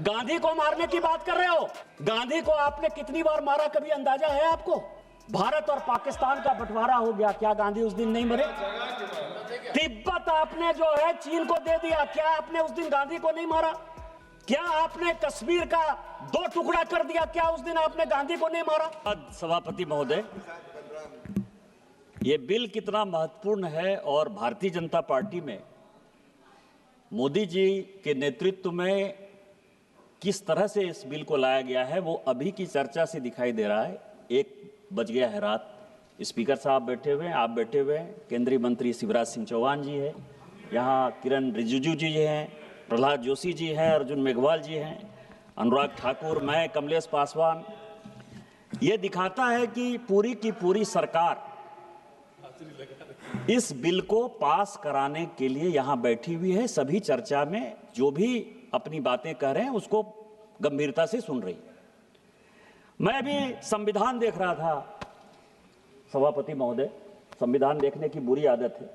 गांधी को मारने की बात कर रहे हो। गांधी को आपने कितनी बार मारा, कभी अंदाजा है आपको? भारत और पाकिस्तान का बंटवारा हो गया, क्या गांधी उस दिन नहीं मरे? तिब्बत आपने जो है चीन को दे दिया, क्या आपने उस दिन गांधी को नहीं मारा? क्या आपने कश्मीर का 2 टुकड़ा कर दिया, क्या उस दिन आपने गांधी को नहीं मारा? सभापति महोदय, ये बिल कितना महत्वपूर्ण है और भारतीय जनता पार्टी में मोदी जी के नेतृत्व में किस तरह से इस बिल को लाया गया है वो अभी की चर्चा से दिखाई दे रहा है। 1 बज गया है रात, स्पीकर साहब बैठे हुए हैं, आप बैठे हुए हैं, केंद्रीय मंत्री शिवराज सिंह चौहान जी है, यहाँ किरण रिजिजू जी हैं, प्रहलाद जोशी जी हैं, अर्जुन मेघवाल जी हैं, अनुराग ठाकुर, मैं, कमलेश पासवान। ये दिखाता है कि पूरी की पूरी सरकार इस बिल को पास कराने के लिए यहाँ बैठी हुई है। सभी चर्चा में जो भी अपनी बातें कह रहे हैं उसको गंभीरता से सुन रही है। मैं अभी संविधान देख रहा था सभापति महोदय, संविधान देखने की बुरी आदत है।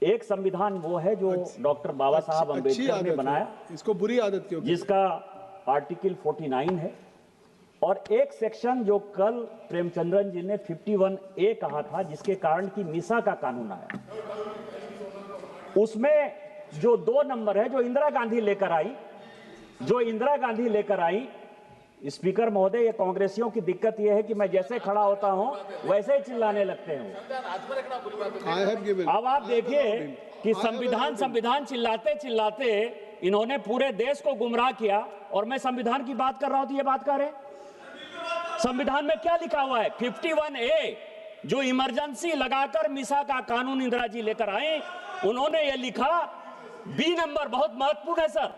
एक संविधान वो है जो डॉक्टर बाबा साहब अम्बेडकर ने बनाया, इसको बुरी आदत क्यों? जिसका आर्टिकल 49 है, और एक सेक्शन जो कल प्रेमचंद्रन जी ने 51A कहा था, जिसके कारण कि मीसा का कानून आया। उसमें जो 2 नंबर है जो इंदिरा गांधी लेकर आई, स्पीकर महोदय, ये कांग्रेसियों की दिक्कत यह है कि मैं जैसे खड़ा होता हूं वैसे ही चिल्लाने लगते हैं। अब आप देखिए कि संविधान चिल्लाते चिल्लाते इन्होंने पूरे देश को गुमराह किया, और मैं संविधान की बात कर रहा हूं तो ये बात कर रहे हैं। संविधान में क्या लिखा हुआ है? 51A जो इमरजेंसी लगाकर मीसा का कानून इंदिरा जी लेकर आए, उन्होंने ये लिखा, बी नंबर बहुत महत्वपूर्ण है sir,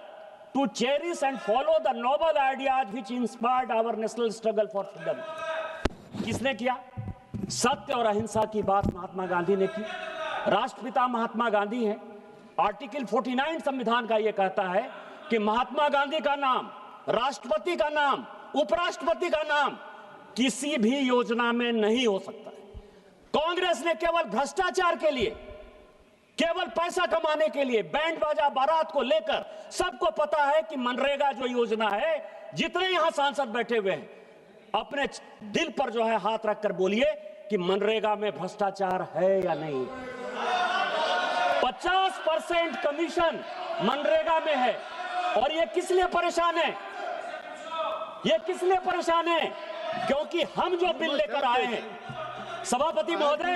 to cherish and follow the noble ideas which inspired our national struggle for freedom. किसने किया? सत्य और अहिंसा की बात महात्मा गांधी ने की। राष्ट्रपिता महात्मा गांधी हैं। आर्टिकल 49 संविधान का यह कहता है कि महात्मा गांधी का नाम, राष्ट्रपति का नाम, उपराष्ट्रपति का नाम किसी भी योजना में नहीं हो सकता है। कांग्रेस ने केवल भ्रष्टाचार के लिए, केवल पैसा कमाने के लिए, बैंड बाजा बारात को लेकर, सबको पता है कि मनरेगा जो योजना है, जितने यहां सांसद बैठे हुए हैं, अपने दिल पर जो है हाथ रखकर बोलिए कि मनरेगा में भ्रष्टाचार है या नहीं। 50% कमीशन मनरेगा में है, और ये किस लिए परेशान है? ये किस लिए परेशान है? क्योंकि हम जो बिल लेकर आए हैं, सभापति महोदय,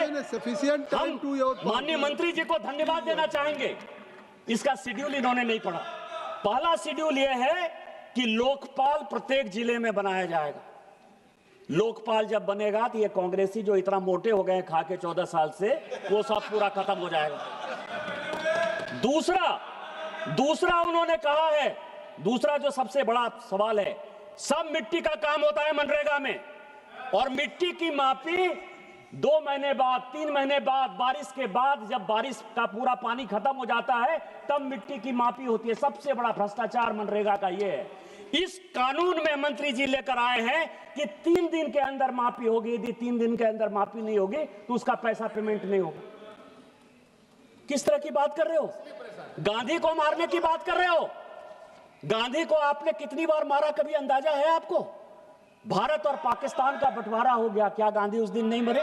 हम माननीय मंत्री जी को धन्यवाद देना चाहेंगे। इसका शेड्यूल इन्होंने नहीं पढ़ा। पहला शेड्यूल यह है कि लोकपाल प्रत्येक जिले में बनाया जाएगा। लोकपाल जब बनेगा तो ये कांग्रेसी जो इतना मोटे हो गए खा के 14 साल से, वो सब पूरा खत्म हो जाएगा। दूसरा उन्होंने कहा है, दूसरा जो सबसे बड़ा सवाल है, सब मिट्टी का काम होता है मनरेगा में, और मिट्टी की मापी 2 महीने बाद, 3 महीने बाद, बारिश के बाद, जब बारिश का पूरा पानी खत्म हो जाता है तब मिट्टी की मापी होती है। सबसे बड़ा भ्रष्टाचार मनरेगा का ये है। इस कानून में मंत्री जी लेकर आए हैं कि 3 दिन के अंदर मापी होगी, यदि 3 दिन के अंदर मापी नहीं होगी तो उसका पैसा पेमेंट नहीं होगा। किस तरह की बात कर रहे हो? गांधी को मारने की बात कर रहे हो। गांधी को आपने कितनी बार मारा, कभी अंदाजा है आपको? भारत और पाकिस्तान का बंटवारा हो गया, क्या गांधी उस दिन नहीं मरे?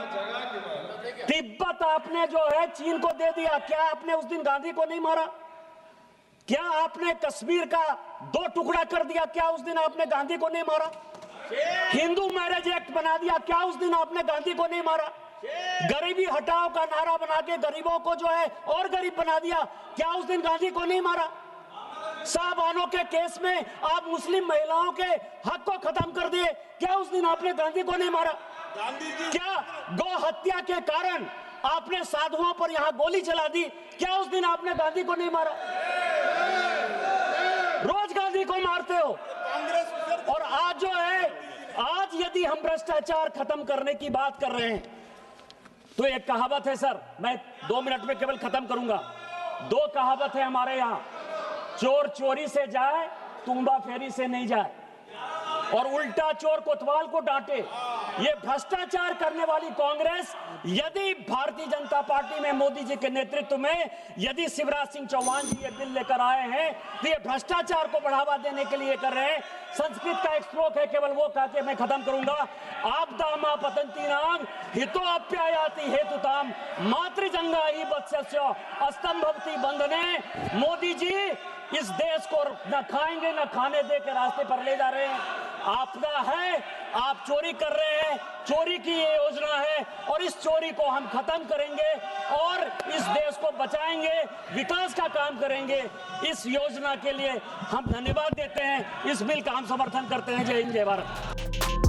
तिब्बत आपने जो है चीन को दे दिया, क्या आपने उस दिन गांधी को नहीं मारा? क्या आपने कश्मीर का 2 टुकड़ा कर दिया, क्या उस दिन आपने गांधी को नहीं मारा? हिंदू मैरिज एक्ट बना दिया, क्या उस दिन आपने गांधी को नहीं मारा? गरीबी हटाओ का नारा बना के गरीबों को जो है और गरीब बना दिया, क्या उस दिन गांधी को नहीं मारा? साहबानों के केस में आप मुस्लिम महिलाओं के हक को खत्म कर दिए, क्या उस दिन आपने गांधी को नहीं मारा? क्या गौ हत्या के कारण आपने साधुओं पर यहां गोली चला दी, क्या उस दिन आपने गांधी को नहीं मारा? रोज गांधी को मारते हो। और आज जो है, आज यदि हम भ्रष्टाचार खत्म करने की बात कर रहे हैं तो एक कहावत है सर, मैं 2 मिनट में केवल खत्म करूंगा। 2 कहावत है हमारे यहां, चोर चोरी से जाए, तुम्बा फेरी से नहीं जाए, और उल्टा चोर कोतवाल को डांटे। ये भ्रष्टाचार करने वाली कांग्रेस यदि भारतीय जनता पार्टी में मोदी जी के नेतृत्व में यदि शिवराज सिंह चौहान जी ये बिल लेकर आए हैं तो ये भ्रष्टाचार को बढ़ावा देने के लिए कर रहे हैं। संस्कृत का एक श्लोक है, केवल वो कह के मैं खत्म करूंगा। आपदा पतंती नाम हितो अप्यायाति हेतुताम मातृजंगा ही वत्स्य अस्तंभवती बंधने। मोदी जी इस देश को न खाएंगे न खाने दे के रास्ते पर ले जा रहे हैं। आपदा है, आप चोरी कर रहे हैं, चोरी की ये योजना है और इस चोरी को हम खत्म करेंगे और इस देश को बचाएंगे, विकास का काम करेंगे। इस योजना के लिए हम धन्यवाद देते हैं, इस बिल का हम समर्थन करते हैं। जय हिंद, जय भारत।